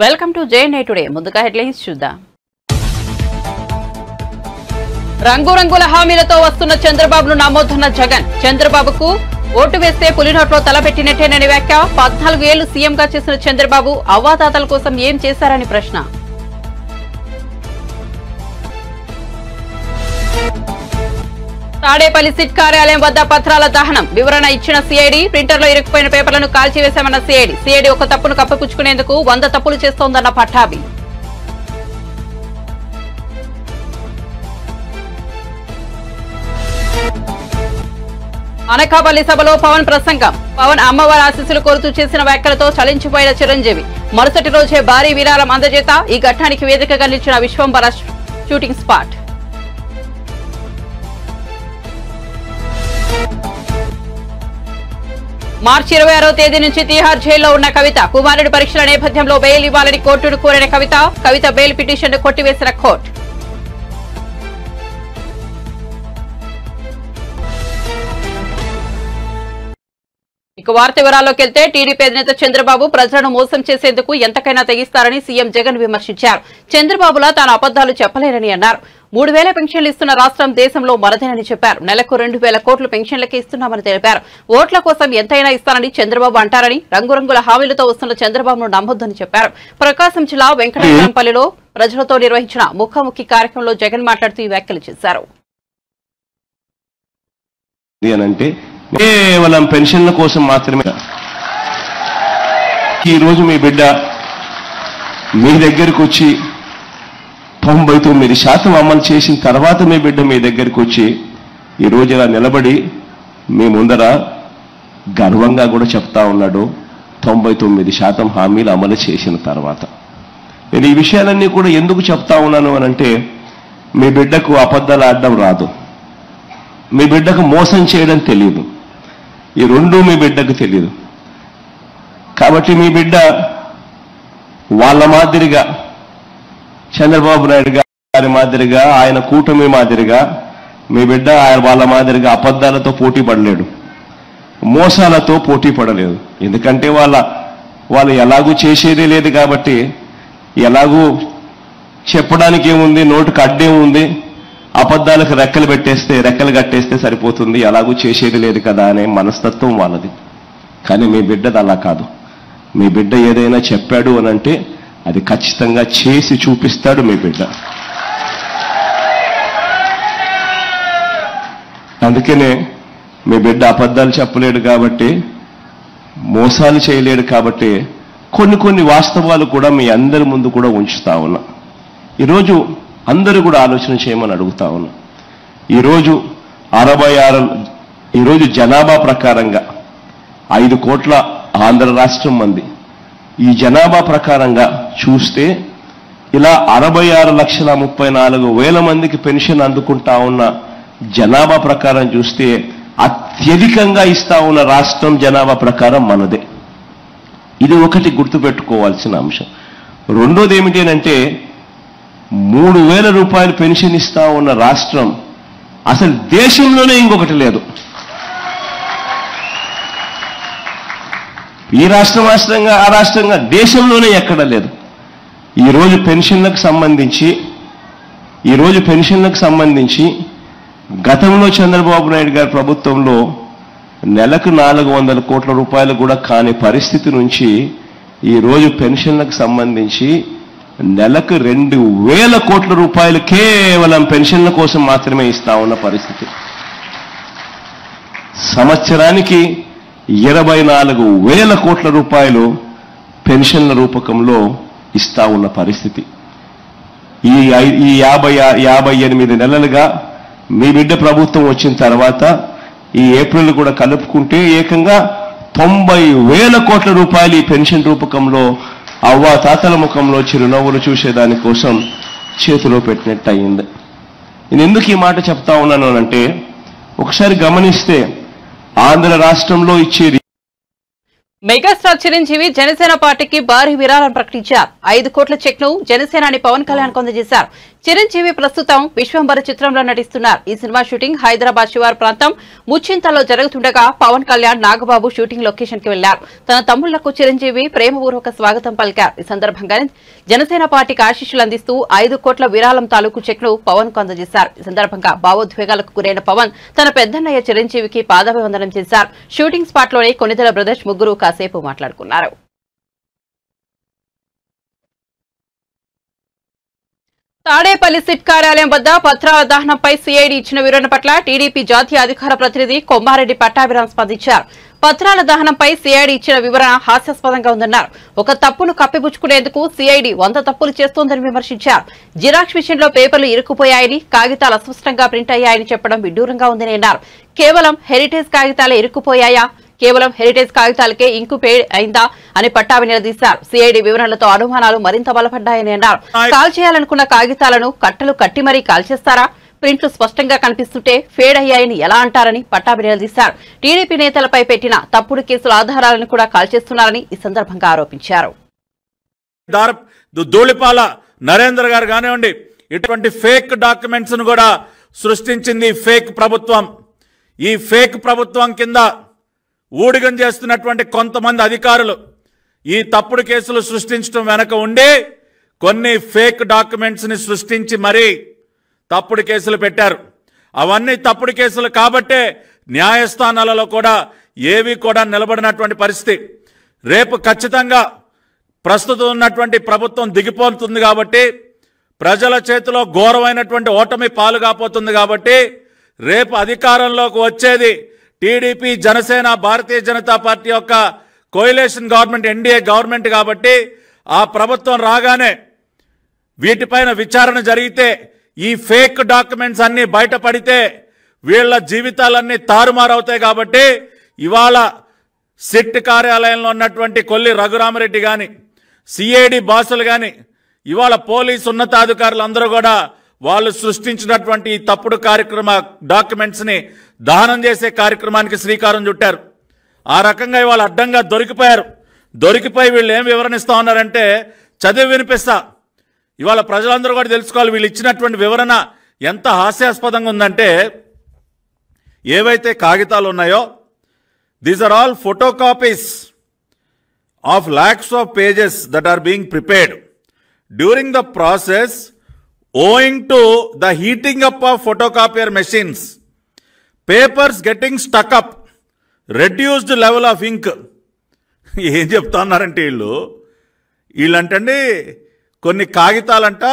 Welcome to JNI today. ముందుగా headlines చూద్దాం. రంగురంగుల హామీలతో వస్తున్న చంద్రబాబును నమ్మొద్దన్న జగన్. చంద్రబాబుకు ఓటు వేస్తే పులినోట్లో తలపెట్టినట్టేనని వ్యాఖ్య. 14 ఏళ్లు సీఎంగా చేసిన చంద్రబాబు అవ్వాతాతల కోసం ఏం చేశారని ప్రశ్న. తాడేపల్లి సిట్ కార్యాలయం వద్ద పత్రాల దహనం. వివరణ ఇచ్చిన సిఐడి. ప్రింటర్లో ఇరుక్కుపోయిన పేపర్లను కాల్చివేశామన్న సిఐడి ఒక తప్పును కప్పిపుచ్చుకునేందుకు 100 తప్పులు చేస్తోందన్న పట్టాభి. అనకాపల్లి సభలో పవన్ ప్రసంగం. పవన్ అమ్మవారి ఆశీస్సులు కోరుతూ చేసిన వ్యాఖ్యలతో చలించిపోయిన చిరంజీవి. మరుసటి రోజే భారీ విరాళం అందజేత. ఈ ఘట్టానికి వేదికగా నిలిచిన విశ్వంబర షూటింగ్ స్పాట్. మార్చి 26వ తేదీ నుంచి తీహార్ జైల్లో ఉన్న కవిత. కుమారుడి పరీక్షల నేపథ్యంలో బెయిల్ ఇవ్వాలని కోర్టును కోరిన కవిత బెయిల్ పిటిషన్ కొట్టివేసిన కోర్టు. ఇక వార్త వివరాల్లోకి వెళ్తే టీడీపీ అధినేత చంద్రబాబు ప్రజలను మోసం చేసేందుకు ఎంతకైనా తెగిస్తారని సీఎం జగన్ విమర్శించారు. చంద్రబాబులా తాను అబద్దాలు చెప్పలేరని అన్నారు. 3000 పెన్షన్లు ఇస్తున్న రాష్ట్రం దేశంలో మనదేనని చెప్పారు. నెలకు 2000 కోట్లు పెన్షన్లకే ఇస్తున్నామని తెలిపారు. ఓట్ల కోసం ఎంతైనా ఇస్తానని చంద్రబాబు అంటారని, రంగురంగుల హామీలతో వస్తున్న చంద్రబాబును నమ్మొద్దని చెప్పారు. ప్రకాశం జిల్లా వెంకటేశ్వరంపల్లిలో ప్రజలతో నిర్వహించిన ముఖాముఖి కార్యక్రమంలో జగన్ మాట్లాడుతూ ఈ వ్యాఖ్యలు చేశారు. కేవలం పెన్షన్ల కోసం మాత్రమే ఈ రోజు మీ బిడ్డ మీ దగ్గరకు వచ్చి 99% అమలు చేసిన తర్వాత మీ బిడ్డ మీ దగ్గరకు వచ్చి ఈ రోజు ఇలా నిలబడి మీ ముందర గర్వంగా కూడా చెప్తా ఉన్నాడు 99% హామీలు అమలు చేసిన తర్వాత. నేను ఈ విషయాలన్నీ కూడా ఎందుకు చెప్తా ఉన్నాను అనంటే, మీ బిడ్డకు అబద్ధాలు ఆడడం రాదు, మీ బిడ్డకు మోసం చేయడం తెలియదు. ఈ రెండూ మీ బిడ్డకు తెలియదు. కాబట్టి మీ బిడ్డ వాళ్ళ మాదిరిగా, చంద్రబాబు నాయుడు గారి మాదిరిగా, ఆయన కూటమి మాదిరిగా మీ బిడ్డ వాళ్ళ మాదిరిగా అబద్ధాలతో పోటీ పడలేడు, మోసాలతో పోటీ పడలేదు. ఎందుకంటే వాళ్ళు ఎలాగూ చేసేదే లేదు కాబట్టి, ఎలాగూ చెప్పడానికి ఏముంది, నోటికి అడ్డేముంది, అబద్ధాలకు రెక్కలు కట్టేస్తే సరిపోతుంది, ఎలాగూ చేసేది లేదు కదా అనే మనస్తత్వం వాళ్ళది. కానీ మీ బిడ్డది అలా కాదు. మీ బిడ్డ ఏదైనా చెప్పాడు అనంటే అది ఖచ్చితంగా చేసి చూపిస్తాడు మీ బిడ్డ. అందుకనే మీ బిడ్డ అబద్ధాలు చెప్పలేడు కాబట్టి, మోసాలు చేయలేడు కాబట్టి కొన్ని వాస్తవాలు కూడా మీ అందరి ముందు కూడా ఉంచుతా ఉన్నా. ఈరోజు అందరూ కూడా ఆలోచన చేయమని అడుగుతా ఉన్నా. ఈరోజు 66 జనాభా ప్రకారంగా 5 కోట్ల ఆంధ్ర రాష్ట్రం మంది. ఈ జనాభా ప్రకారంగా చూస్తే ఇలా 66,34,000 మందికి పెన్షన్ అందుకుంటా ఉన్న జనాభా ప్రకారం చూస్తే అత్యధికంగా ఇస్తా ఉన్న రాష్ట్రం జనాభా ప్రకారం మనదే. ఇది ఒకటి గుర్తుపెట్టుకోవాల్సిన అంశం. రెండోది ఏమిటి అంటే, 3,000 రూపాయలు పెన్షన్ ఇస్తా ఉన్న రాష్ట్రం అసలు దేశంలోనే ఇంకొకటి లేదు. ఈ రాష్ట్రంగా ఆ రాష్ట్రంగా దేశంలోనే ఎక్కడ లేదు. ఈరోజు పెన్షన్లకు సంబంధించి గతంలో చంద్రబాబు నాయుడు గారి ప్రభుత్వంలో నెలకు 400 కోట్ల రూపాయలు కూడా కాని పరిస్థితి నుంచి ఈరోజు పెన్షన్లకు సంబంధించి నెలకు 2,000 కోట్ల రూపాయలు కేవలం పెన్షన్ల కోసం మాత్రమే ఇస్తా ఉన్న పరిస్థితి. సంవత్సరానికి 24,000 కోట్ల రూపాయలు పెన్షన్ల రూపకంలో ఇస్తా ఉన్న పరిస్థితి. ఈ 58 నెలలుగా మీ బిడ్డ ప్రభుత్వం వచ్చిన తర్వాత ఈ ఏప్రిల్ కూడా కలుపుకుంటే ఏకంగా 90,000 కోట్ల రూపాయలు ఈ పెన్షన్ రూపకంలో అవ్వాతాతల ముఖంలో చిరునవ్వులు చూసేదాని కోసం చేతిలో పెట్టినట్టు అయింది. నేను ఎందుకు ఈ మాట చెప్తా ఉన్నాను అంటే, ఒకసారి గమనిస్తే ఆంధ్ర రాష్ట్రంలో ఇచ్చేది. మెగాస్టార్ చిరంజీవి జనసేన పార్టీకి భారీ విరాళం ప్రకటించారు. 5 కోట్ల చెక్ ను జనసేనాని పవన్ కళ్యాణ్ అందజేశారు. చిరంజీవి ప్రస్తుతం విశ్వంబర చిత్రంలో నటిస్తున్నారు. ఈ సినిమా షూటింగ్ హైదరాబాద్ శివారు ప్రాంతం ముచ్చింతలో జరుగుతుండగా పవన్ కళ్యాణ్ నాగబాబు షూటింగ్ లొకేషన్ కి వెళ్లారు. తన తమ్ముళ్లకు చిరంజీవి ప్రేమపూర్వక స్వాగతం పలికారు. ఈ సందర్భంగా జనసేన పార్టీకి ఆశీస్సులు అందిస్తూ 5 కోట్ల విరాళం తాలూకు చెక్ ను పవన్ కు అందజేశారు. ఈ సందర్భంగా భావోద్వేగాలకు గురైన పవన్ తన పెద్దన్నయ్య చిరంజీవికి పాదాభివందనం చేశారు. షూటింగ్ స్పాట్ లోనే కొనిదెల బ్రదర్స్ ముగ్గురు కాసేపు మాట్లాడుకున్నారు. తాడేపల్లి సిట్ కార్యాలయం వద్ద పత్రాల దహనంపై సిఐడి ఇచ్చిన వివరణ పట్ల టీడీపీ జాతీయ అధికార ప్రతినిధి కొమ్మారెడ్డి పట్టాభిరామ్ స్పందించారు. పత్రాల దహనంపై సిఐడి ఇచ్చిన వివరణ హాస్యాస్పదంగా ఉందన్నారు. ఒక తప్పును కప్పిపుచ్చుకునేందుకు సిఐడి 100 తప్పులు చేస్తోందని విమర్శించారు. జిరాక్స్ విషయంలో పేపర్లు ఇరుక్కుపోయాయని, కాగితాలు అస్పష్టంగా ప్రింట్ అయ్యాయని చెప్పడం విడ్డూరంగా ఉందని అన్నారు. కేవలం హెరిటేజ్ కాగితాలే ఇరుక్కుపోయాయా, కేవలం హెరిటేజ్ కాగితాలకే ఇంకు పేడ్ అయిందా అని పట్టాభి నిలదీశారు. సిఐడి వివరణలతో అనుమానాలు మరింత బలపడ్డాయని అన్నారు. కాల్ చేయాలనుకున్న కాగితాలను కట్టలు కట్టి మరీ కాల్చేస్తారా? ప్రింట్లు స్పష్టంగా కనిపిస్తుంటే ఫేడ్ అయ్యాయని ఎలా అంటారని పట్టాభి నిలదీశారు. టీడీపీ నేతలపై పెట్టిన తప్పుడు కేసుల ఆధారాలను కూడా కాల్చేస్తున్నారని ఈ సందర్భంగా ఆరోపించారు. ధూళిపాల నరేంద్ర గారు కానివ్వండి, ఇటువంటి ఫేక్ డాక్యుమెంట్స్ ను కూడా సృష్టించింది ఫేక్ ప్రభుత్వం. ఈ ఫేక్ ప్రభుత్వం కింద ఊడిగం చేస్తున్నటువంటి కొంతమంది అధికారులు ఈ తప్పుడు కేసులు సృష్టించడం వెనక ఉండి కొన్ని ఫేక్ డాక్యుమెంట్స్ ని సృష్టించి మరీ తప్పుడు కేసులు పెట్టారు. అవన్నీ తప్పుడు కేసులు కాబట్టే న్యాయస్థానాలలో కూడా ఏవి కూడా నిలబడినటువంటి పరిస్థితి. రేపు ఖచ్చితంగా ప్రస్తుతం ఉన్నటువంటి ప్రభుత్వం దిగిపోతుంది కాబట్టి, ప్రజల చేతిలో ఘోరమైనటువంటి ఓటమి పాలు కాబోతుంది కాబట్టి, రేపు అధికారంలోకి వచ్చేది టీడీపీ, జనసేన, భారతీయ జనతా పార్టీ యొక్క కోయిలేషన్ గవర్నమెంట్, ఎన్డీఏ గవర్నమెంట్ కాబట్టి ఆ ప్రభుత్వం రాగానే వీటిపైన విచారణ జరిగితే, ఈ ఫేక్ డాక్యుమెంట్స్ అన్ని బయటపడితే వీళ్ల జీవితాలన్నీ తారుమారవుతాయి. కాబట్టి ఇవాళ సిట్ కార్యాలయంలో ఉన్నటువంటి కొల్లి రఘురామరెడ్డి గాని, సిఐడి బాసులు గాని, ఇవాళ పోలీసు ఉన్నతాధికారులు అందరూ కూడా వాళ్ళు సృష్టించినటువంటి ఈ తప్పుడు డాక్యుమెంట్స్ ని దహనం చేసే కార్యక్రమానికి శ్రీకారం చుట్టారు. ఆ రకంగా ఇవాళ అడ్డంగా దొరికిపోయారు. దొరికిపోయి వీళ్ళు ఏం వివరణిస్తా ఉన్నారంటే చదివి వినిపిస్తా. ఇవాళ ప్రజలందరూ కూడా తెలుసుకోవాలి వీళ్ళు ఇచ్చినటువంటి వివరణ ఎంత హాస్యాస్పదంగా ఉందంటే, ఏవైతే కాగితాలు ఉన్నాయో these are all photo copies of lakhs of pages that are being prepared. During the process, owing to the heating up of photocopier machines, papers getting stuck up, reduced level of ink. ఏం చెప్తున్నారంటే వీళ్ళంటండి కొన్ని కాగితాలంట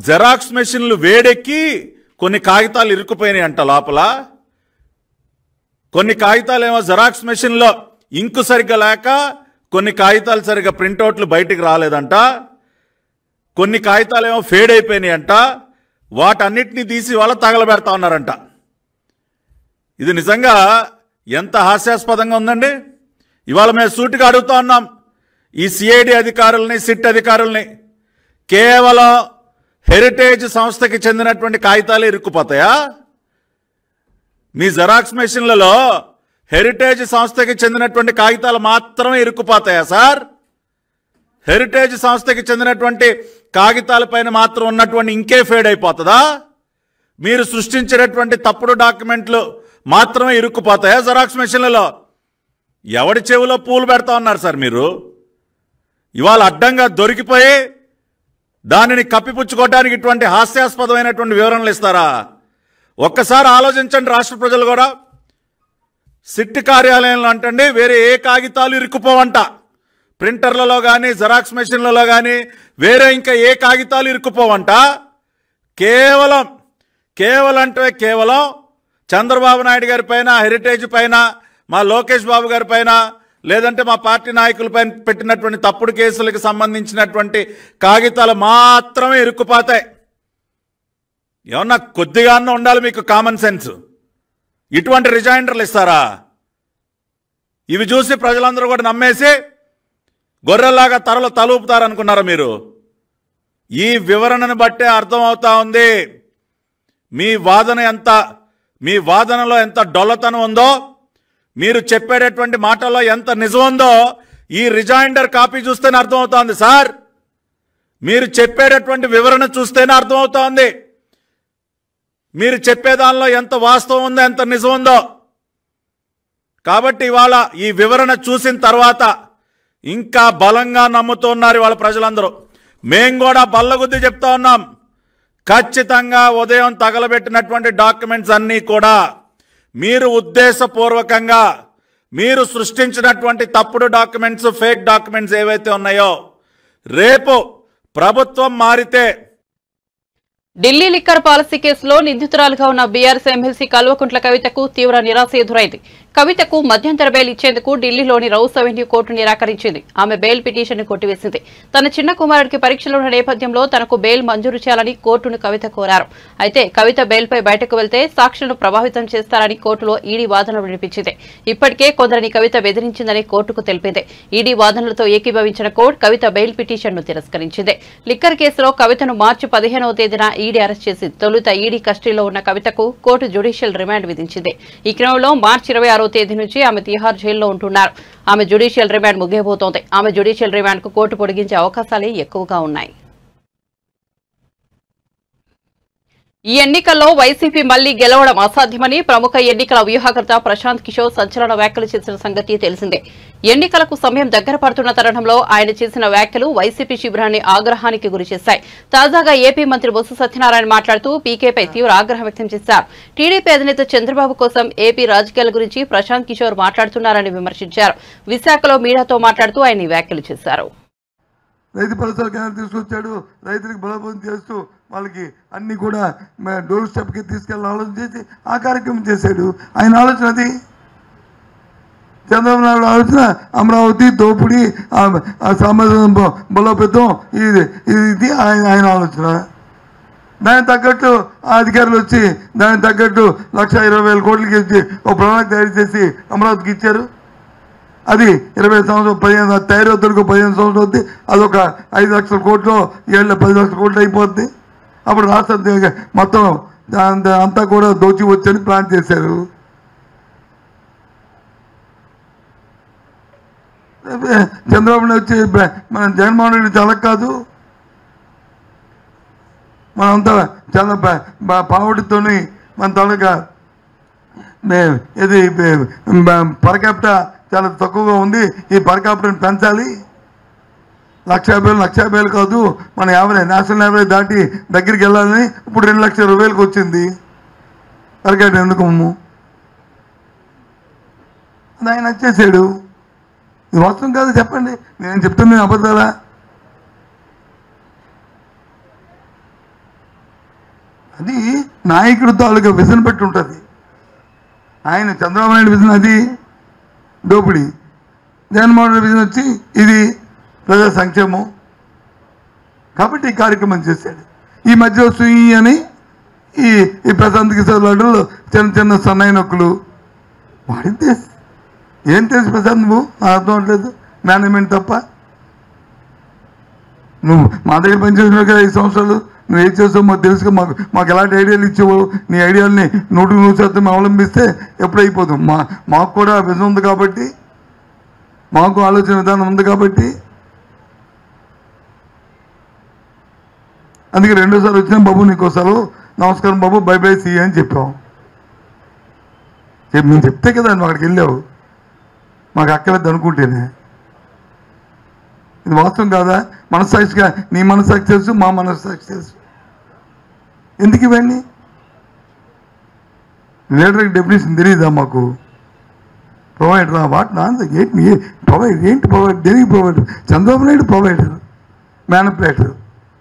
xerox మెషిన్లు వేడెక్కి కొన్ని కాగితాలు ఇరుక్కుపోయినాయి అంట లోపల. కొన్ని కాగితాలు ఏమో జెరాక్స్ మెషిన్లో ఇంకు సరిగ్గా లేక కొన్ని కాగితాలు సరిగ్గా ప్రింట్అవుట్లు బయటికి రాలేదంట. కొన్ని కాగితాలు ఏమో ఫేడ్ అయిపోయినాయి అంట. వాటన్నిటినీ తీసి వాళ్ళ తగలబెడతా ఉన్నారంట. ఇది నిజంగా ఎంత హాస్యాస్పదంగా ఉందండి. ఇవాళ మేము సూటిగా అడుగుతా ఉన్నాం ఈ సిఐడి అధికారుల్ని, సిట్ అధికారుల్ని, కేవలం హెరిటేజ్ సంస్థకి చెందినటువంటి కాగితాలే ఇరుక్కుపోతాయా? మీ జెరాక్స్ మెషిన్లలో హెరిటేజ్ సంస్థకి చెందినటువంటి కాగితాలు మాత్రమే ఇరుక్కుపోతాయా సార్? హెరిటేజ్ సంస్థకి చెందినటువంటి కాగితాలపైన మాత్రం ఉన్నటువంటి ఇంకే ఫేడ్ అయిపోతుందా? మీరు సృష్టించినటువంటి తప్పుడు డాక్యుమెంట్లు మాత్రమే ఇరుక్కుపోతాయా జెరాక్స్ మెషిన్లలో? ఎవడి చెవిలో పూలు పెడతా ఉన్నారు సార్ మీరు? ఇవాళ అడ్డంగా దొరికిపోయి దానిని కప్పిపుచ్చుకోవడానికి ఇటువంటి హాస్యాస్పదమైనటువంటి వివరణలు ఇస్తారా? ఒక్కసారి ఆలోచించండి రాష్ట్ర ప్రజలు కూడా. సిట్ కార్యాలయంలో అంటండి వేరే ఏ కాగితాలు ఇరుక్కుపోవంట. ప్రింటర్లలో కానీ, జెరాక్స్ మెషిన్లలో కానీ వేరే ఇంకా ఏ కాగితాలు ఇరుక్కుపోవంట. కేవలం చంద్రబాబు నాయుడు గారి పైన, హెరిటేజ్ పైన, మా లోకేష్ బాబు గారి పైన, లేదంటే మా పార్టీ నాయకులపైన పెట్టినటువంటి తప్పుడు కేసులకు సంబంధించినటువంటి కాగితాలు మాత్రమే ఇరుక్కుపోతాయి. ఏమన్నా కొద్దిగా ఉండాలి మీకు కామన్ సెన్స్. ఇటువంటి రిజైండర్లు ఇస్తారా? ఇవి చూసి ప్రజలందరూ కూడా నమ్మేసి గొర్రెల్లాగా తలూపుతారనుకున్నారా మీరు? ఈ వివరణను బట్టే అర్థమవుతా ఉంది మీ వాదనలో ఎంత డొల్లతనం ఉందో, మీరు చెప్పేటటువంటి మాటల్లో ఎంత నిజం ఉందో ఈ రిజైండర్ కాపీ చూస్తేనే అర్థమవుతోంది సార్. మీరు చెప్పేటటువంటి వివరణ చూస్తేనే అర్థమవుతోంది మీరు చెప్పేదానిలో ఎంత వాస్తవం ఉందో ఎంత నిజం ఉందో. కాబట్టి ఇవాళ ఈ వివరణ చూసిన తర్వాత ఇంకా బలంగా నమ్ముతున్నారు ఇవాళ ప్రజలందరూ. మేము కూడా బల్లగుద్ది చెప్తా ఉన్నాం, ఖచ్చితంగా ఉదయం తగలబెట్టినటువంటి డాక్యుమెంట్స్ అన్నీ కూడా మీరు ఉద్దేశపూర్వకంగా మీరు సృష్టించినటువంటి తప్పుడు డాక్యుమెంట్స్, ఫేక్ డాక్యుమెంట్స్ ఏవైతే ఉన్నాయో రేపు ప్రభుత్వం మారితే. ఢిల్లీ లిక్కర్ పాలసీ కేసులో నిందితురాలుగా ఉన్న బీఆర్ఎస్ ఎమ్మెల్సీ కల్వకుంట్ల కవితకు తీవ్ర నిరాశ ఎదురైంది. కవితకు మధ్యంతర బెయిల్ ఇచ్చేందుకు ఢిల్లీలోని రౌస్ అవెన్యూ కోర్టు నిరాకరించింది. ఆమె బెయిల్ పిటిషన్ కొట్టివేసింది. తన చిన్న కుమారుడికి పరీక్షలు ఉన్న నేపథ్యంలో తనకు బెయిల్ మంజూరు చేయాలని కోర్టును కవిత కోరారు. అయితే కవిత బెయిల్పై బయటకు వెళ్తే సాక్షులను ప్రభావితం చేస్తారని కోర్టులో ఈడీ వాదనలు వినిపించింది. ఇప్పటికే కొందరిని కవిత బెదిరించిందని కోర్టుకు తెలిపింది. ఈడీ వాదనలతో ఏకీభవించిన కోర్టు కవిత బెయిల్ పిటిషన్ను తిరస్కరించింది. లిక్కర్ కేసులో కవితను మార్చి 15వ తేదీన ఈడీ అరెస్ట్ చేసి తొలుత ఈడీ కస్టడీలో ఉన్న కవితకు కోర్టు జ్యుడిషియల్ రిమాండ్ విధించింది. ఈ క్రమంలో మార్చి 26వ తేదీ నుంచి ఆమె తిహార్ జైల్లో ఉంటున్నారు. ఆమె జ్యుడిషియల్ రిమాండ్ ముగియబోతోంది. ఆమె జ్యుడిషియల్ రిమాండ్ కు కోర్టు పొడిగించే అవకాశాలే ఎక్కువగా ఉన్నాయి. ఈ ఎన్నికల్లో వైసీపీ మళ్లీ గెలవడం అసాధ్యమని ప్రముఖ ఎన్నికల వ్యూహకర్త ప్రశాంత్ కిషోర్ సంచలన వ్యాఖ్యలు చేసిన సంగతి తెలిసిందే. ఎన్నికలకు సమయం దగ్గర పడుతున్న తరుణంలో ఆయన చేసిన వ్యాఖ్యలు వైసీపీ శిబిరాన్ని ఆగ్రహానికి గురిచేశాయి. తాజాగా ఏపీ మంత్రి బొత్స సత్యనారాయణ మాట్లాడుతూ పీకేపై తీవ్ర ఆగ్రహం వ్యక్తం చేశారు. టీడీపీ అధినేత చంద్రబాబు కోసం ఏపీ రాజకీయాల గురించి ప్రశాంత్ కిషోర్ మాట్లాడుతున్నారని విమర్శించారు. విశాఖలో మీడియాతో మాట్లాడుతూ ఆయన వ్యాఖ్యలు చేశారు. రైతు భరోసా కేంద్రం తీసుకొచ్చాడు, రైతులకు బలోపేతం చేస్తూ వాళ్ళకి అన్ని కూడా డోర్ స్టెప్కి తీసుకెళ్ళి ఆలోచన చేసి ఆ కార్యక్రమం చేశాడు. ఆయన ఆలోచన అది. చంద్రబాబు నాయుడు ఆలోచన అమరావతి, దోపిడీ, సామాజిక బలోపేతం, ఇది ఆయన ఆలోచన. దానికి తగ్గట్టు ఆ అధికారులు వచ్చి దానికి తగ్గట్టు 1,20,000 కోట్లకి ఇచ్చి ఒక ప్రణాళిక తయారు చేసి అమరావతికి ఇచ్చారు. అది 20 సంవత్సరాలు 15 తయారవుతాడు, 15 సంవత్సరాలు అవుతుంది. అదొక 5 లక్షల కోట్లు, 10 లక్షల కోట్లు అయిపోద్ది. అప్పుడు రాష్ట్ర మొత్తం అంతా కూడా దోచి వచ్చని ప్లాన్ చేశారు. చంద్రబాబు నాయుడు వచ్చి మన జగన్మోహన్ రెడ్డి చాలా కాదు, మనంతా చాలా పావర్టీతోని మన తాలూకా ఇది పర్ క్యాపిటా చాలా తక్కువగా ఉంది. ఈ పర్ క్యాపిటల్ని పెంచాలి. 1,50,000 కాదు, మన నేషనల్ యావరేజ్ దాటి దగ్గరికి వెళ్ళాలని ఇప్పుడు 2,20,000 వచ్చింది పర్ క్యాపిటల్. ఎందుకు అది ఆయన వచ్చేసాడు. ఇది వాస్తవం కాదు చెప్పండి, నేను చెప్తుంది అబద్ధాలా? అది నాయకుడు తాలూకా విజన్ బట్టి ఉంటుంది. ఆయన చంద్రబాబు నాయుడు విజన్ అది దోపిడీ, జగన్మోహన్ రెడ్డి విజన్ వచ్చి ఇది ప్రజా సంక్షేమం. కాబట్టి ఈ కార్యక్రమం చేశాడు. ఈ మధ్య సుయి అని ఈ ప్రశాంత్ కిషోర్ లాంటి చిన్న చిన్న సన్నాయి నొక్కులు వాడింది. ఏం తెలుసు ప్రశాంత్ నువ్వు? అర్థం అవట్లేదు. మేనేజ్మెంట్ తప్ప. నువ్వు మా దగ్గర పనిచేసినావు కదా 5 సంవత్సరాలు, నువ్వు ఏం చేస్తావు మాకు తెలుసుగా. మాకు ఎలాంటి ఐడియాలు ఇచ్చావు, నీ ఐడియాలని 100% అవలంబిస్తే ఎప్పుడైపోతాం. మాకు కూడా విజన్ ఉంది కాబట్టి, మాకు ఆలోచన విధానం ఉంది కాబట్టి. అందుకే 2వ సారి వచ్చిన బాబు నీకోసారి నమస్కారం బాబు, బై బై సీ అని చెప్పాం. మేము చెప్తే కదా నువ్వు అక్కడికి వెళ్ళావు. మాకు అక్కర్లేదు అనుకుంటేనే. ఇది వాస్తవం కాదా? మనస్సాక్షిగా నీ మనస్సాక్షి తెలుసు, మా మనస్సాక్షి తెలుసు. ఎందుకు ఇవన్నీ? లీడర్కి డెఫినేషన్ తెలియదా మాకు? ప్రొవైడరా? వాట్ నాన్ ఏంటి ప్రొవైడ్? ఏంటి ప్రొవైడ్? దేనికి provider? Chandrababu Naidu provider, manipulator,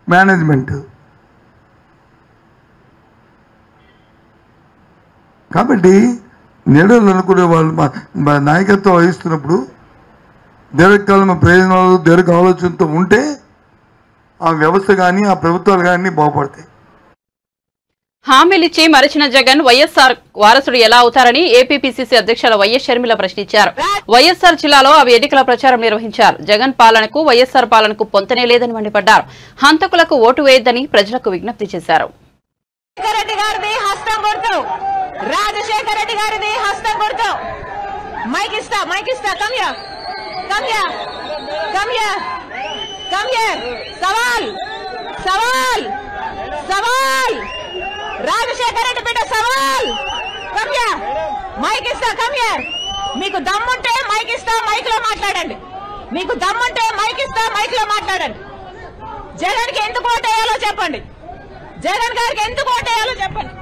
management. కాబట్టి లీడర్లు అనుకునే వాళ్ళు నాయకత్వం వహిస్తున్నప్పుడు దీర్ఘకాలం ప్రయోజనాలు, దీర్ఘ ఆలోచనతో ఉంటే ఆ వ్యవస్థ కానీ ఆ ప్రభుత్వాలు కానీ బాగుపడతాయి. హామీలిచ్చి మరచిన జగన్ వైఎస్ఆర్ వారసుడు ఎలా అవుతారని ఏపీపీసీసీ అధ్యక్షుల వైఎస్ షర్మిల ప్రశ్నించారు. వైఎస్ఆర్ జిల్లాలో అవి ఎన్నికల ప్రచారం నిర్వహించారు. జగన్ పాలనకు వైఎస్ఆర్ పాలనకు పొంతనే లేదని మండిపడ్డారు. హంతకులకు ఓటు వేయొద్దని ప్రజలకు విజ్ఞప్తి చేశారు. రాజశేఖర రెడ్డి గారిది హస్తం గుర్తు. మైక్ ఇస్తా. సవాల్ సవాల్ సవాల్ రాజశేఖర్ రెడ్డి బిడ్డ సవాల్ కమ్యా మైక్ ఇస్తా కమ్యా మీకు దమ్ముంటే మైక్ ఇస్తా మైక్ లో మాట్లాడండి మీకు దమ్ముంటే మైక్ ఇస్తా మైక్ లో మాట్లాడండి జగన్ కి ఎందుకు ఓటేయాలో చెప్పండి జగన్ గారికి ఎందుకు ఓటేయాలో చెప్పండి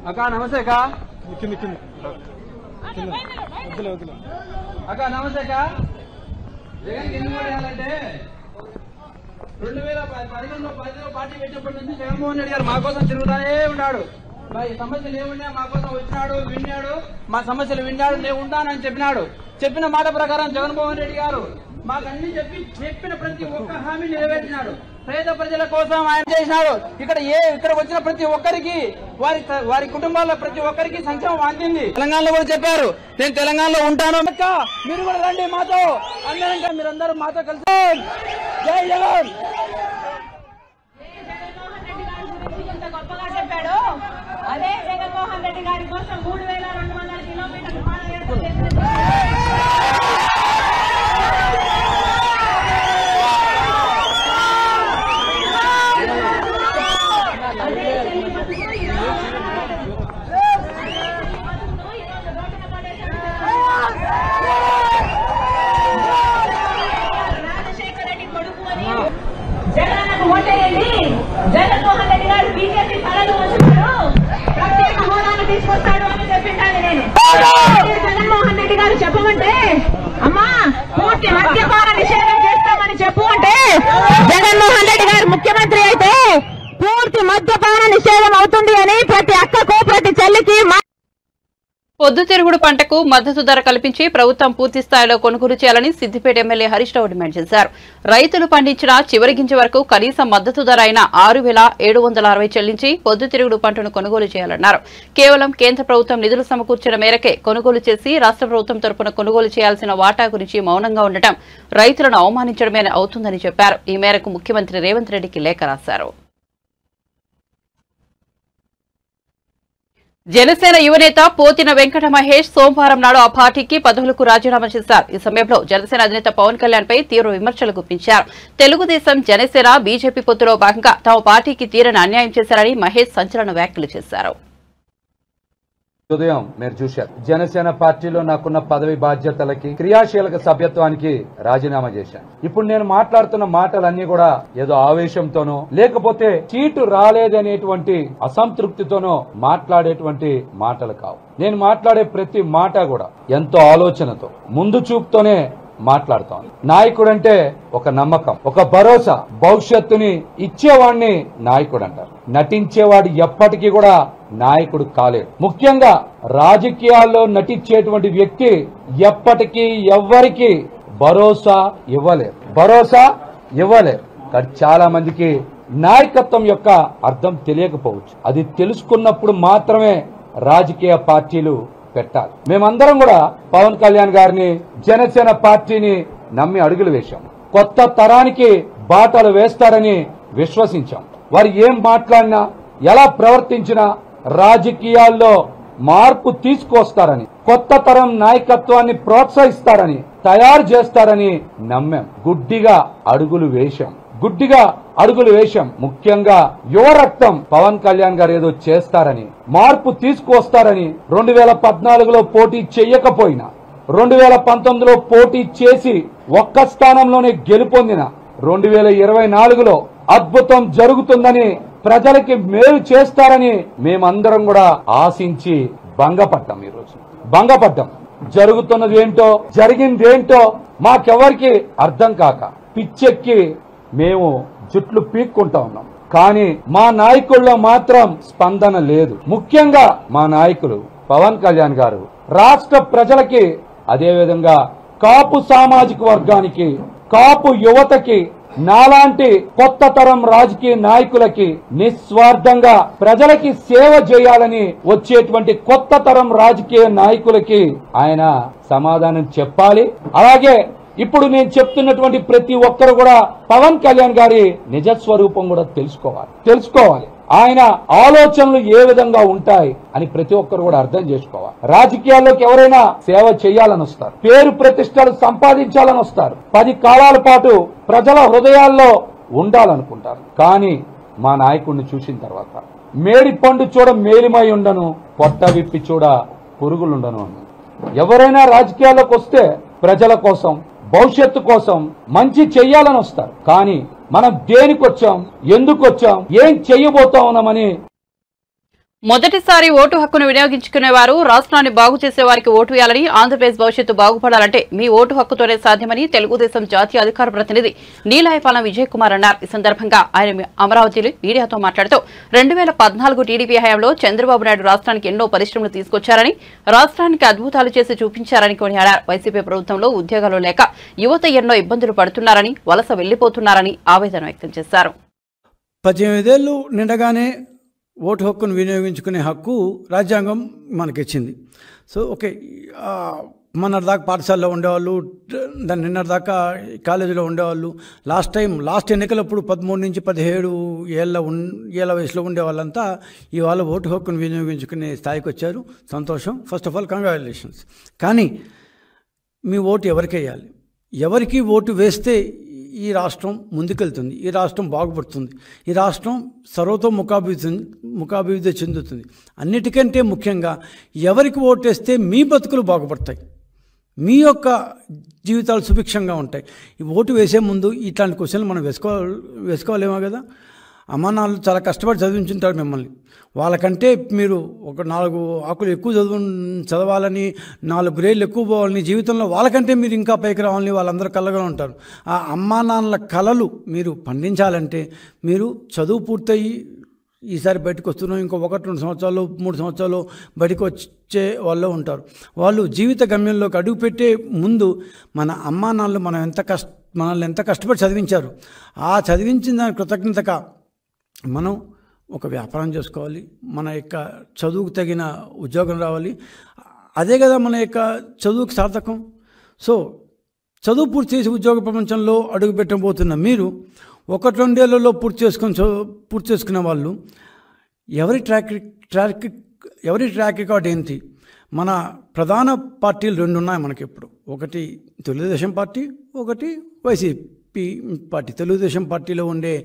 అక్క నమస్తే అక్క అక్క నమస్తే అక్క జగన్ ఎందుకు ఓటేయాలంటే 2011లో పార్టీ పెట్టినప్పటి నుంచి జగన్మోహన్ రెడ్డి గారు మా కోసం తిరుగుతానే ఉన్నాడు సమస్యలు ఏమున్నా మా కోసం వచ్చినాడు విన్నాడు మా సమస్యలు విన్నాడు నేను ఉంటానని చెప్పినాడు చెప్పిన మాట ప్రకారం జగన్మోహన్ రెడ్డి గారు మాకు అన్ని చెప్పిన ప్రతి ఒక్క హామీ నెరవేర్చినాడు పేద ప్రజల కోసం ఆయన చేసినాడు ఇక్కడ వచ్చిన ప్రతి ఒక్కరికి వారి కుటుంబాల్లో ప్రతి ఒక్కరికి సంక్షేమం అందింది తెలంగాణలో కూడా చెప్పారు నేను తెలంగాణలో ఉంటాను మీరు కూడా రండి మాతో అందరంగా మీరందరూ మాతో కలిసి జై జగన్ గొప్పగా చెప్పాడు అదే జగన్మోహన్ రెడ్డి గారి కోసం 3200 కిలోమీటర్లు పాదయాత్ర రాజశేఖర్ రెడ్డి కొడుకు అని జగన్కు ఓటేయండి జగన్మోహన్ రెడ్డి గారు బీజేపీ తలలు వచ్చాడు ప్రత్యేక హోదాను తీసుకొస్తాడు అని చెప్పింటాను నేను జగన్మోహన్ రెడ్డి గారు చెప్పమంటే అమ్మా పూర్తి మద్యపాన నిషేధం చేస్తామని చెప్పు అంటే జగన్మోహన్ రెడ్డి గారు ముఖ్యమంత్రి అయితే పూర్తి మద్యపాన నిషేధం అవుతుంది అని ప్రతి అక్కకు ప్రతి చెల్లికి పొద్దుతిరుగుడు పంటకు మద్దతు ధర కల్పించి ప్రభుత్వం పూర్తి స్థాయిలో కొనుగోలు చేయాలని సిద్దిపేట ఎమ్మెల్యే హరీష్ రావు డిమాండ్ చేశారు. రైతులు పండించిన చివరి గింజ వరకు కనీస మద్దతు ధర అయిన 6,760 చెల్లించి పొద్దుతిరుగుడు పంటను కొనుగోలు చేయాలన్నారు. కేవలం కేంద్ర ప్రభుత్వం నిధులు సమకూర్చిన మేరకే కొనుగోలు చేసి రాష్ట్ర ప్రభుత్వం తరపున కొనుగోలు చేయాల్సిన వాటా గురించి మౌనంగా ఉండటం రైతులను అవమానించడమే అవుతుందని చెప్పారు. ఈ మేరకు ముఖ్యమంత్రి రేవంత్ రెడ్డికి లేఖ రాశారు. జనసేన యువనేత పోతిన వెంకట మహేష్ సోమవారం నాడు ఆ పార్టీకి పదవులకు రాజీనామా చేశారు. ఈ సమయంలో జనసేన అధినేత పవన్ కళ్యాణ్ పై తీవ్ర విమర్శలు గుప్పించారు. తెలుగుదేశం జనసేన బీజేపీ పొత్తులో భాగంగా తమ పార్టీకి తీరని అన్యాయం చేశారని మహేష్ సంచలన వ్యాఖ్యలు చేశారు. ఉదయం మీరు చూశారు జనసేన పార్టీలో నాకున్న పదవి బాధ్యతలకి క్రియాశీలక సభ్యత్వానికి రాజీనామా చేశాను. ఇప్పుడు నేను మాట్లాడుతున్న మాటలన్నీ కూడా ఏదో ఆవేశంతోనో లేకపోతే సీటు రాలేదనేటువంటి అసంతృప్తితోనో మాట్లాడేటువంటి మాటలు కావు. నేను మాట్లాడే ప్రతి మాట కూడా ఎంతో ఆలోచనతో ముందు చూపుతోనే మాట్లాడుతాను. నాయకుడంటే ఒక నమ్మకం, ఒక భరోసా, భవిష్యత్తుని ఇచ్చేవాడిని నాయకుడు అంటారు. నటించేవాడు ఎప్పటికీ కూడా నాయకుడు కాలేడు. ముఖ్యంగా రాజకీయాల్లో నటించేటువంటి వ్యక్తి ఎప్పటికీ ఎవ్వరికి భరోసా ఇవ్వలేరు. కానీ చాలా మందికి నాయకత్వం యొక్క అర్థం తెలియకపోవచ్చు. అది తెలుసుకున్నప్పుడు మాత్రమే రాజకీయ పార్టీలు పెట్టాలి. మేమందరం కూడా పవన్ కళ్యాణ్ గారిని జనసేన పార్టీని నమ్మి అడుగులు వేశాం. కొత్త తరానికి బాటలు వేస్తారని విశ్వసించాం. వారు ఏం మాట్లాడినా ఎలా ప్రవర్తించినా రాజకీయాల్లో మార్పు తీసుకొస్తారని, కొత్త తరం నాయకత్వాన్ని ప్రోత్సహిస్తారని, తయారు చేస్తారని నమ్మాం. గుడ్డిగా అడుగులు వేశాం. ముఖ్యంగా యువ రక్తం పవన్ కళ్యాణ్ గారు ఏదో చేస్తారని, మార్పు తీసుకొస్తారని 2014లో పోటీ చెయ్యకపోయినా 2019లో పోటీ చేసి ఒక్క స్థానంలోనే గెలుపొందిన 2024లో అద్భుతం జరుగుతుందని, ప్రజలకి మేలు చేస్తారని మేమందరం కూడా ఆశించి భంగపడ్డాం. జరుగుతున్నది ఏంటో జరిగిందేంటో మాకెవరికి అర్థం కాక పిచ్చెక్కి మేము జుట్లు పీక్కుంటా ఉన్నాం. కానీ మా నాయకుల్లో మాత్రం స్పందన లేదు. ముఖ్యంగా మా నాయకులు పవన్ కళ్యాణ్ గారు రాష్ట్ర ప్రజలకి, అదేవిధంగా కాపు సామాజిక వర్గానికి, కాపు యువతకి, నాలాంటి కొత్త తరం రాజకీయ నాయకులకి నిస్వార్థంగా ప్రజలకి సేవ చేయాలని వచ్చేటువంటి కొత్త తరం రాజకీయ నాయకులకి ఆయన సమాధానం చెప్పాలి. అలాగే ఇప్పుడు నేను చెప్తున్నటువంటి ప్రతి ఒక్కరు కూడా పవన్ కళ్యాణ్ గారి నిజస్వరూపం కూడా తెలుసుకోవాలి. ఆయన ఆలోచనలు ఏ విధంగా ఉంటాయి అని ప్రతి ఒక్కరు కూడా అర్థం చేసుకోవాలి. రాజకీయాల్లోకి ఎవరైనా సేవ చేయాలని వస్తారు, పేరు ప్రతిష్టలు సంపాదించాలని వస్తారు, 10 కాలాల పాటు ప్రజల హృదయాల్లో ఉండాలనుకుంటారు. కానీ మా నాయకుడిని చూసిన తర్వాత మేడి పండు చూడ మేలిమై ఉండను, పొట్ట విప్పి చూడ పురుగులుండను అన్న. ఎవరైనా రాజకీయాల్లోకి వస్తే ప్రజల కోసం, భవిష్యత్తు కోసం మంచి చెయ్యాలని వస్తారు. కానీ మనం దేనికి వచ్చాం, ఎందుకు వచ్చాం, ఏం చెయ్యబోతా ఉన్నామని మొదటిసారి ఓటు హక్కును వినియోగించుకునేవారు రాష్ట్రాన్ని బాగు చేసే వారికి ఓటు వేయాలని, ఆంధ్రప్రదేశ్ భవిష్యత్తు బాగుపడాలంటే మీ ఓటు హక్కుతోనే సాధ్యమని తెలుగుదేశం జాతీయ అధికార ప్రతినిధి నీలాయపాలెం విజయ్ కుమార్ అన్నారు. ఈ సందర్భంగా ఆయన అమరావతిలో మీడియాతో మాట్లాడుతూ 2014 టీడీపీ హయాంలో చంద్రబాబు నాయుడు రాష్ట్రానికి ఎన్నో పరిశ్రమలు తీసుకొచ్చారని, రాష్ట్రానికి అద్భుతాలు చేసి చూపించారని కొనియాడారు. వైసీపీ ప్రభుత్వంలో ఉద్యోగాలు లేక యువత ఎన్నో ఇబ్బందులు పడుతున్నారని, వలస వెళ్లిపోతున్నారని ఆవేదన వ్యక్తం చేశారు. 18 ఏళ్లు నిండగానే ఓటు హక్కును వినియోగించుకునే హక్కు రాజ్యాంగం మనకిచ్చింది. సో ఓకే, మొన్నటిదాకా పాఠశాలలో ఉండేవాళ్ళు, దాని నిన్నటిదాకా కాలేజీలో ఉండేవాళ్ళు, లాస్ట్ ఎన్నికలప్పుడు 13 నుంచి 17 ఏళ్ళ వయసులో ఉండేవాళ్ళంతా ఇవాళ ఓటు హక్కును వినియోగించుకునే స్థాయికి వచ్చారు. సంతోషం. First of all congratulations. కానీ మీ ఓటు ఎవరికి వేయాలి? ఎవరికి ఓటు వేస్తే ఈ రాష్ట్రం ముందుకెళ్తుంది, ఈ రాష్ట్రం బాగుపడుతుంది, ఈ రాష్ట్రం ముఖాభివృద్ధి చెందుతుంది. అన్నిటికంటే ముఖ్యంగా ఎవరికి ఓటేస్తే మీ బతుకులు బాగుపడతాయి, మీ యొక్క జీవితాలు సుభిక్షంగా ఉంటాయి. ఈ ఓటు వేసే ముందు ఇట్లాంటి క్వశ్చన్లు మనం వేసుకోవాలేమో కదా. అమ్మా నాన్నలు చాలా కష్టపడి చదివించుంటారు మిమ్మల్ని. వాళ్ళకంటే మీరు ఒక 4 ఆకులు ఎక్కువ చదవాలని, 4 గ్రేడ్లు ఎక్కువ పోవాలని, జీవితంలో వాళ్ళకంటే మీరు ఇంకా పైకి రావాలని వాళ్ళందరూ కలగా ఉంటారు. ఆ అమ్మా నాన్నల కలలు మీరు పండించాలంటే మీరు చదువు పూర్తయి ఈసారి బయటకు వస్తున్నాం, ఇంకో 1-2 సంవత్సరాలు 3 సంవత్సరాలు బయటకు వచ్చే వాళ్ళు ఉంటారు. వాళ్ళు జీవిత గమ్యంలోకి అడుగుపెట్టే ముందు మన అమ్మా నాన్నలు మనల్ని ఎంత కష్టపడి చదివించారు, ఆ చదివించిన దాని కృతజ్ఞతగా మనం ఒక వ్యాపారం చేసుకోవాలి, మన యొక్క చదువుకు తగిన ఉద్యోగం రావాలి. అదే కదా మన యొక్క చదువుకు సార్థకం. సో చదువు పూర్తి చేసి ఉద్యోగ ప్రపంచంలో అడుగు పెట్టబోతున్న మీరు 1-2 ఏళ్లలో పూర్తి చేసుకున్న వాళ్ళు ఎవరి ట్రాక్ రికార్డ్ ఏంటి? మన ప్రధాన పార్టీలు 2 ఉన్నాయి మనకి ఇప్పుడు. ఒకటి తెలుగుదేశం పార్టీ, ఒకటి వైసీపీ పార్టీ. తెలుగుదేశం పార్టీలో ఉండే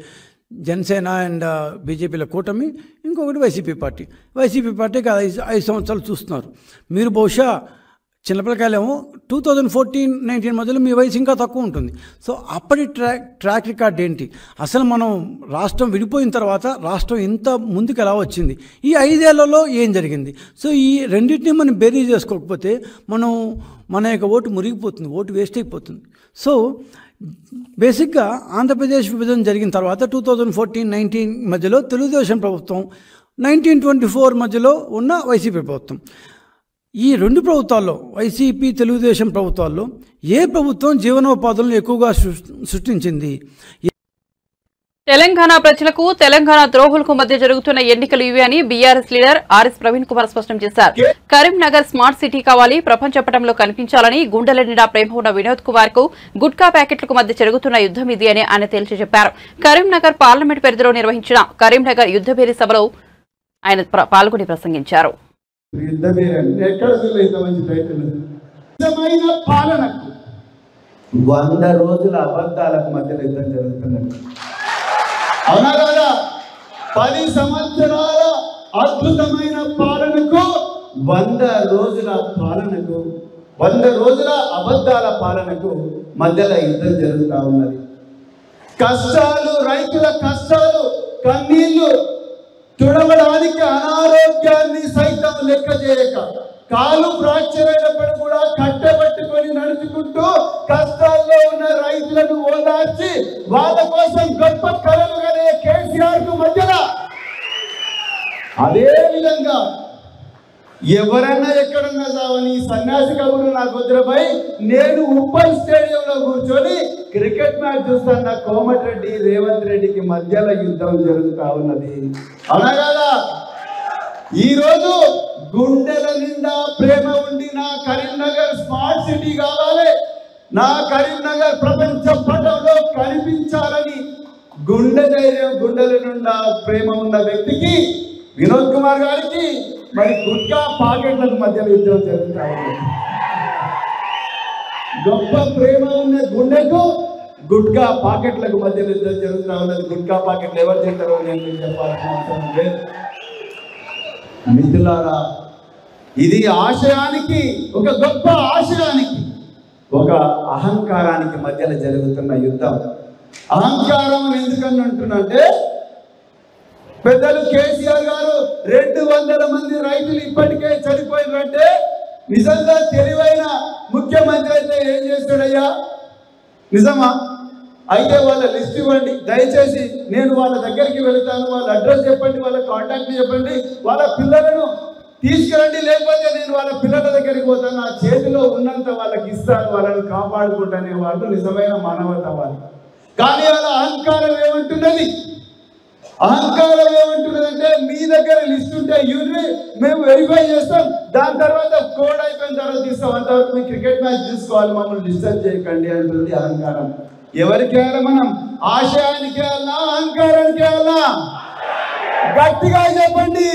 జనసేన అండ్ బీజేపీల కూటమి, ఇంకొకటి వైసీపీ పార్టీకి 5 సంవత్సరాలు చూస్తున్నారు. మీరు బహుశా చిన్నపిల్లకాయలేమో 2014-19 మధ్యలో మీ వయసు ఇంకా తక్కువ ఉంటుంది. సో అప్పటి ట్రాక్ రికార్డ్ ఏంటి? అసలు మనం రాష్ట్రం విడిపోయిన తర్వాత రాష్ట్రం ఇంత ముందుకు ఎలా వచ్చింది, ఈ 5 ఏళ్లలో ఏం జరిగింది? సో ఈ రెండింటినీ మనం బేరీ చేసుకోకపోతే మన యొక్క ఓటు మురిగిపోతుంది, ఓటు వేస్ట్ అయిపోతుంది. సో బేసిక్గా ఆంధ్రప్రదేశ్ విభజన జరిగిన తర్వాత 2014-19 మధ్యలో తెలుగుదేశం ప్రభుత్వం, 1924 మధ్యలో ఉన్న వైసీపీ ప్రభుత్వం, ఈ 2 ప్రభుత్వాల్లో వైసీపీ తెలుగుదేశం ప్రభుత్వాల్లో ఏ ప్రభుత్వం జీవనోపాధులను ఎక్కువగా సృష్టించింది? తెలంగాణ ప్రజలకు, తెలంగాణ ద్రోహులకు మధ్య జరుగుతున్న ఎన్నికలు ఇవి అని BRS leader RS Praveen Kumar స్పష్టం చేశారు. కరీంనగర్ స్మార్ట్ సిటీ కావాలి, ప్రపంచ పటంలో కనిపించాలని, గుండెల నిండా ప్రేమ ఉన్న వినోద్ కుమార్ కు గుట్కా ప్యాకెట్లకు మధ్య జరుగుతున్న యుద్దం ఇది అని ఆయన తేల్చి చెప్పారు. కరీంనగర్ పార్లమెంట్ పరిధిలో నిర్వహించిన కరీంనగర్ యుద్దభేరి సభలో ఆయన పాల్గొని ప్రసంగించారు. పాలనకు 100 రోజుల అబద్ధాలకు మధ్యలో యుద్ధం జరుగుతున్నది. అవునా కదా? 10 సంవత్సరాల అద్భుతమైన పాలనకు 100 రోజుల పాలనకు, 100 రోజుల అబద్ధాల పాలనకు మధ్యలో యుద్ధం జరుగుతూ ఉన్నది. కష్టాలు, రైతుల కష్టాలు, కన్నీళ్లు తుడవడానికి అనారోగ్యాన్ని సైతం లెక్క చేయక, కాలు ఫ్రాక్చర్ అయినప్పుడు కూడా కట్టబెట్టుకొని నడుచుకుంటూ కష్టాల్లో ఉన్న రైతులను ఓదార్చి వాళ్ళ కోసం గొప్ప కలలు కనే కేసీఆర్ కు మధ్యలో అదే విధంగా ఎవరన్నా ఎక్కడన్నా సావని సన్యాసి కబుర్లు నాకు వద్దురపై నేను ఉప్పల్ స్టేడియంలో కూర్చొని క్రికెట్ మ్యాచ్ చూస్తున్న కోమటిరెడ్డి రేవంత్ రెడ్డికి మధ్యలో యుద్ధం జరుగుతూ ఉన్నది. అనగా ఈరోజు గుండెల నిండా ప్రేమ ఉండి నా కరీంనగర్ స్మార్ట్ సిటీ కావాలి, నా కరీంనగర్ ప్రపంచ పటంలో కనిపించాలని గుండె ధైర్యం, గుండెల నుండా ప్రేమ ఉన్న వ్యక్తికి వినోద్ కుమార్ గారికి మరి గుట్కా పాకెట్లకు మధ్యలో యుద్ధం జరుగుతా ఉంది. గొప్ప ప్రేమ ఉన్న గుండెకు గుట్కా పాకెట్లకు మధ్యలో యుద్ధం జరుగుతూ ఉన్నది. గుట్కా పాకెట్లు ఎవరు చేస్తారో నేను మీకు చెప్పాల్సిన అవసరం లేదు. మిత్రులారా, ఇది ఆశయానికి, ఒక గొప్ప ఆశయానికి, ఒక అహంకారానికి మధ్యలో జరుగుతున్న యుద్ధం. అహంకారం అని ఎందుకని అంటున్నంటే, పెద్దలు కేసీఆర్ గారు 200 మంది రైతులు ఇప్పటికే చనిపోయినంటే నిజంగా తెలివైన ముఖ్యమంత్రి అయితే ఏం చేస్తాడయ్యా? నిజమా? అయితే వాళ్ళ లిస్ట్ ఇవ్వండి దయచేసి, నేను వాళ్ళ దగ్గరికి వెళ్తాను, వాళ్ళ అడ్రస్ చెప్పండి, వాళ్ళ కాంటాక్ట్ చెప్పండి, వాళ్ళ పిల్లలను తీసుకురండి, లేకపోతే నేను వాళ్ళ పిల్లల దగ్గరికి పోతాను, నా చేతిలో ఉన్నంత వాళ్ళకి ఇస్తాను, వాళ్ళని కాపాడుకుంటానే వాళ్ళు నిజమైన మానవతావాది. కానీ వాళ్ళ అహంకారం ఏమంటున్నది? అహంకారం ఏమంటున్నదంటే, మీ దగ్గర లిస్ట్ ఉంటే ఇవ్వండి, మేము వెరిఫై చేస్తాం, దాని తర్వాత కోడ్ అయిపోయిన తర్వాత తీస్తాం, అంతవరకు మీ క్రికెట్ మ్యాచ్ చూసుకోవాలి, మమ్మల్ని డిస్టర్బ్ చేయకండి అంటుంది అహంకారం. ఎవరికి వేయాలి మనం? ఆశయానికి వేయాలా, అహంకారానికి వేయాలా? గట్టిగా చెప్పండి.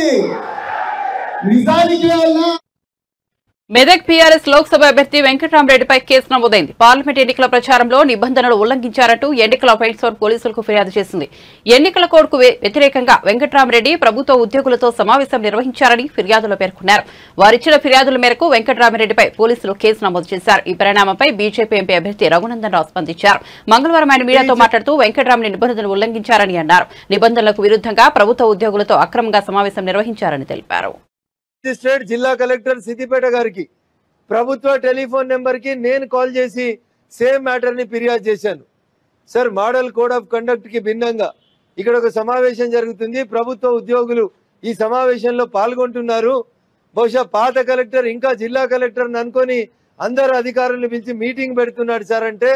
నిజానికి వేయాలా? మెదక్ పీఆర్ఎస్ లోక్సభ అభ్యర్థి వెంకట్రామరెడ్డిపై కేసు నమోదైంది. పార్లమెంట్ ఎన్నికల ప్రచారంలో నిబంధనలు ఉల్లంఘించారంటూ ఎన్నికల ఫైల్స్ పోలీసులకు ఫిర్యాదు చేసింది. ఎన్నికల కోడ్కు వ్యతిరేకంగా వెంకట్రామరెడ్డి ప్రభుత్వ ఉద్యోగులతో సమావేశం నిర్వహించారని ఫిర్యాదులో పేర్కొన్నారు. వారిచ్చిన ఫిర్యాదుల మేరకు వెంకట్రామరెడ్డిపై పోలీసులు కేసు నమోదు చేశారు. ఈ పరిణామంపై బీజేపీ ఎంపీ అభ్యర్థి రఘునందన్ రావు స్పందించారు. మంగళవారం ఆయన మీడియాతో మాట్లాడుతూ వెంకట్రామరెడ్డి నిబంధనలు ఉల్లంఘించారని అన్నారు. నిబంధనలకు విరుద్ధంగా ప్రభుత్వ ఉద్యోగులతో అక్రమంగా సమావేశం నిర్వహించారని తెలిపారు. స్టేట్ జిల్లా కలెక్టర్ సిద్దిపేట గారికి ప్రభుత్వ టెలిఫోన్ నెంబర్ కి నేను కాల్ చేసి సేమ్ మ్యాటర్ ని ఫిర్యాదు చేశాను. Sir, model code of conduct కి భిన్నంగా ఇక్కడ ఒక సమావేశం జరుగుతుంది, ప్రభుత్వ ఉద్యోగులు ఈ సమావేశంలో పాల్గొంటున్నారు, బహుశా పాత కలెక్టర్ ఇంకా జిల్లా కలెక్టర్ అనుకొని అందరు అధికారులను పిలిచి మీటింగ్ పెడుతున్నాడు సార్ అంటే,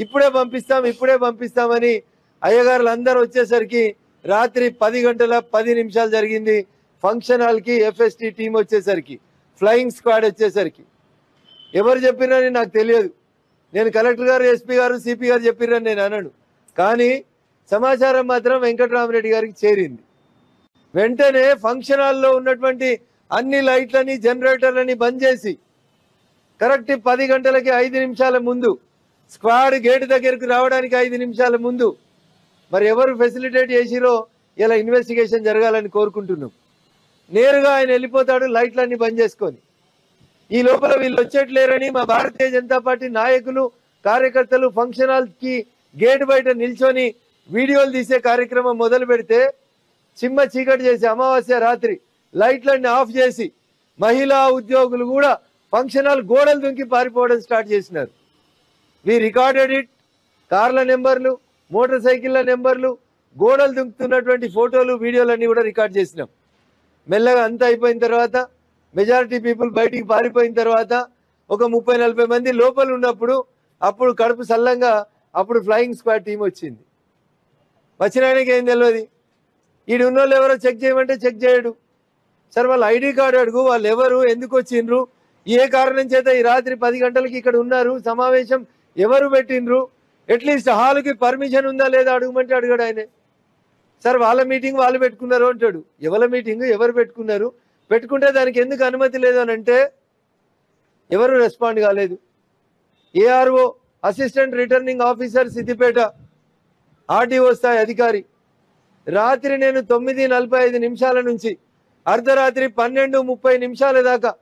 ఇప్పుడే పంపిస్తామని అయ్యగారులు అందరూ వచ్చేసరికి రాత్రి 10:10 జరిగింది. ఫంక్షన్ హాల్ కి ఎఫ్ఎస్టీ టీం వచ్చేసరికి, ఫ్లయింగ్ స్క్వాడ్ వచ్చేసరికి ఎవరు చెప్పిరని నాకు తెలియదు. నేను కలెక్టర్ గారు, ఎస్పీ గారు, సిపి గారు చెప్పిరని నేను అనను, కానీ సమాచారం మాత్రం వెంకట్రామరెడ్డి గారికి చేరింది. వెంటనే ఫంక్షన్ హాల్లో ఉన్నటువంటి అన్ని లైట్లని, జనరేటర్లని బంద్ చేసి కరెక్ట్ 10 గంటలకి 5 నిమిషాల ముందు, స్క్వాడ్ గేట్ దగ్గరకు రావడానికి 5 నిమిషాల ముందు మరి ఎవరు ఫెసిలిటేట్ చేసిరో ఇలా ఇన్వెస్టిగేషన్ జరగాలని కోరుకుంటున్నాం. నేరుగా ఆయన వెళ్ళిపోతాడు లైట్లన్నీ బంద్ చేసుకొని. ఈ లోపల వీళ్ళు వచ్చేట్లేరని మా భారతీయ జనతా పార్టీ నాయకులు, కార్యకర్తలు ఫంక్షన్ హాల్ కి గేట్ బయట నిల్చొని వీడియోలు తీసే కార్యక్రమం మొదలు పెడితే, చిమ్మ చీకటి చేసి అమావాస్య రాత్రి లైట్లన్నీ ఆఫ్ చేసి మహిళా ఉద్యోగులు కూడా ఫంక్షన్ హాల్ గోడలు దుంకి పారిపోవడం స్టార్ట్ చేసినారు. We recorded it. కార్ల నెంబర్లు, మోటార్ సైకిళ్ల నెంబర్లు, గోడలు దుంకుతున్నటువంటి ఫోటోలు, వీడియోలన్నీ కూడా రికార్డ్ చేసినాం. మెల్లగా అంతా అయిపోయిన తర్వాత, మెజారిటీ పీపుల్ బయటికి పారిపోయిన తర్వాత, ఒక 30-40 మంది లోపల ఉన్నప్పుడు, అప్పుడు కడుపు సల్లంగా అప్పుడు ఫ్లయింగ్ స్క్వాడ్ టీం వచ్చింది. వచ్చిన ఆయనకి ఏం తెలియదు. ఈడు ఉన్నోళ్ళు ఎవరో చెక్ చేయమంటే చెక్ చేయడు. సార్, వాళ్ళ ఐడి కార్డు అడుగు, వాళ్ళు ఎవరు, ఎందుకు వచ్చిండ్రు, ఏ కారణం చేత ఈ రాత్రి 10 గంటలకి ఇక్కడ ఉన్నారు, సమావేశం ఎవరు పెట్టిండ్రు, అట్లీస్ట్ హాల్కి పర్మిషన్ ఉందా లేదా అడుగుమంటే అడిగాడు ఆయనే. సార్, వాళ్ళ మీటింగ్ వాళ్ళు పెట్టుకున్నారు అంటాడు. ఎవరి మీటింగ్ ఎవరు పెట్టుకున్నారు, పెట్టుకుంటే దానికి ఎందుకు అనుమతి లేదు అని అంటే ఎవరు రెస్పాండ్ కాలేదు. ARO, assistant returning officer Siddipet, RDO స్థాయి అధికారి, రాత్రి నేను 9:45 నుంచి అర్ధరాత్రి 12:30 దాకా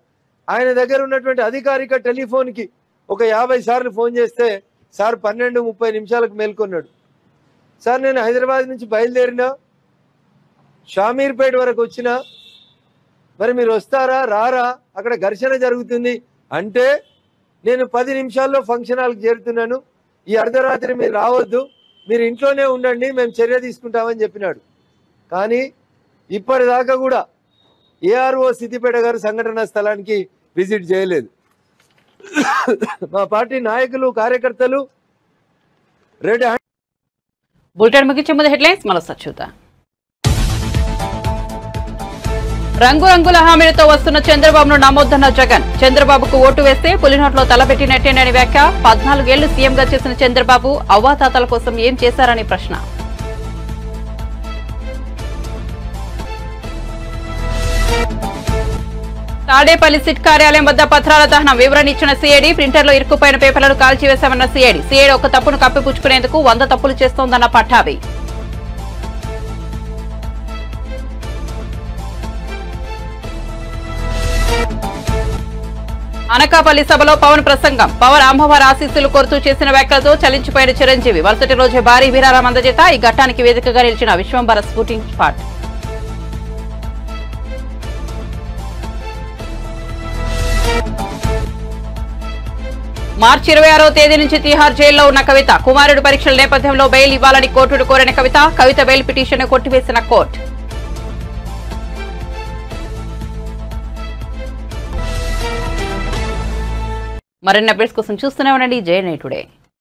ఆయన దగ్గర ఉన్నటువంటి అధికారిక టెలిఫోన్కి ఒక 50 సార్లు ఫోన్ చేస్తే సార్ 12:30 మేల్కొన్నాడు. సార్, నేను హైదరాబాద్ నుంచి బయలుదేరినా, షామీర్పేట వరకు వచ్చినా, మరి మీరు వస్తారా రారా, అక్కడ ఘర్షణ జరుగుతుంది అంటే నేను 10 నిమిషాల్లో ఫంక్షన్ హాల్కి చేరుతున్నాను, ఈ అర్ధరాత్రి మీరు రావద్దు, మీరు ఇంట్లోనే ఉండండి, మేము చర్య తీసుకుంటామని చెప్పినాడు. కానీ ఇప్పటిదాకా కూడా ఏఆర్ఓ సిద్దిపేట గారు సంఘటనా స్థలానికి విజిట్ చేయలేదు. మా పార్టీ నాయకులు, కార్యకర్తలు రెడ్ హ్యాండ్. బులెటిన్ ముగించే ముందు హెడ్లైన్స్ మరోసారి చూద్దాం. రంగురంగుల హామీలతో వస్తున్న చంద్రబాబును నమ్మొద్దన్న జగన్. చంద్రబాబుకు ఓటు వేస్తే పులినోట్లో తలపెట్టినట్టేనని వ్యాఖ్య. 14 ఏళ్లు సీఎంగా చేసిన చంద్రబాబు అవ్వాతాతల కోసం ఏం చేశారని ప్రశ్న. తాడేపల్లి సిట్ కార్యాలయం వద్ద పత్రాల దహనం వివరణ ఇచ్చిన సిఐడి ప్రింటర్లో ఇరుక్కుపోయిన పేపర్లను కాల్చివేశామన్న సిఐడి ఒక తప్పును కప్పిపుచ్చుకునేందుకు 100 తప్పులు చేస్తోందన్న పట్టాభి. అనకాపల్లి సభలో పవన్ ప్రసంగం. పవన్ అమ్మవారి ఆశీస్సులు కోరుతూ చేసిన వ్యాఖ్యలతో చలించిపోయిన చిరంజీవి. మరుసటి రోజే భారీ వీరారాం అందజేత ఈ ఘట్టానికి వేదికగా నిలిచిన విశ్వంబర స్కూటింగ్ స్పాట్. మార్చి 26వ తేదీ నుంచి తిహార్ జైల్లో ఉన్న కవిత. కుమారుడి పరీక్షల నేపథ్యంలో బెయిల్ ఇవ్వాలని కోర్టును కోరిన కవిత బెయిల్ పిటిషన్ కొట్టివేసిన కోర్టు. మరిన్ని అప్డేట్స్ కోసం చూస్తూనే ఉండండి జేఎన్ఐ టుడే.